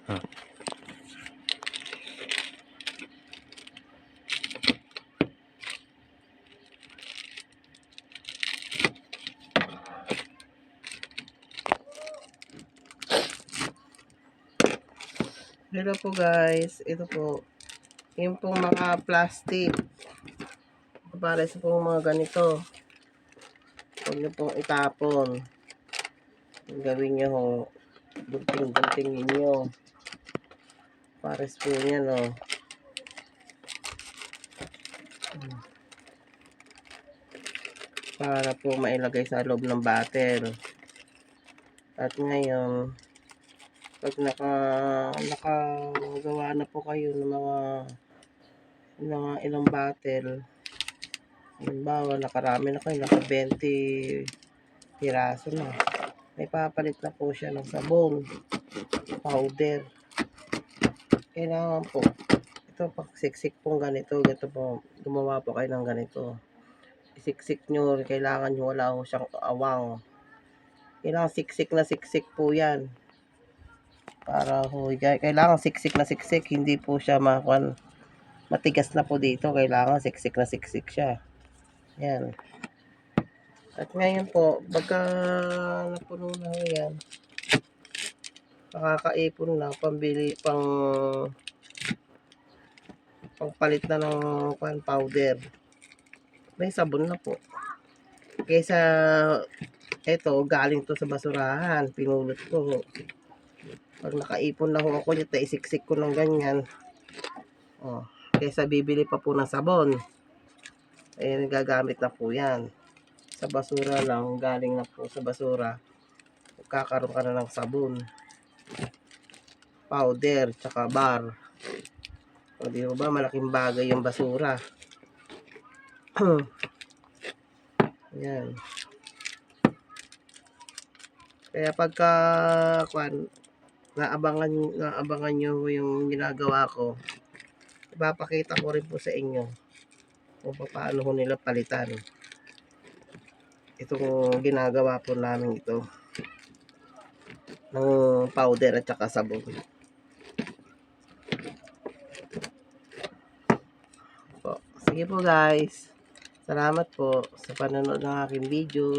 Hello po guys, ito po yung pong mga plastic para sa pong mga ganito, huwag nyo pong itapon. Yung gawin nyo ho, bunting-buntingin nyo para sa po yan o. Para po mailagay sa loob ng bottle. At ngayon, pag nakagawa na po kayo ng mga ilang bottle, halimbawa nakarami na kayo, naka 20 piraso na, may papalit na po siya ng sabon, powder. Kailangan po ito, pag siksik pong ganito po, gumawa po kayo ng ganito, isiksik nyo, kailangan nyo wala ho siyang awang, kailangan siksik na siksik po yan. Para ho, kailangan siksik na siksik, hindi po siya matigas na po dito, kailangan siksik na siksik siya. Yan. At ngayon po, pagka napuno na ho yan, nakakaipon na, pangpalit na ng powder. May sabon na po. Kaysa, eto, galing to sa basurahan, pinulot ko. Pag nakaipon na ho ako dito, isiksik ko ng ganyan. Oh, kaysa bibili pa po ng sabon. Eh, gagamit na po yan. Sa basura lang, galing na po sa basura. Kakaroon ka na ng sabon, powder, tsaka bar. O di ba, malaking bagay yung basura. Yan. Kaya pagka naabangan nyo yung ginagawa ko, ipapakita ko rin po sa inyo kung paano ko nila palitan itong ginagawa po namin ito ng powder at saka sabon po. Sige po guys, salamat po sa panonood ng aking video.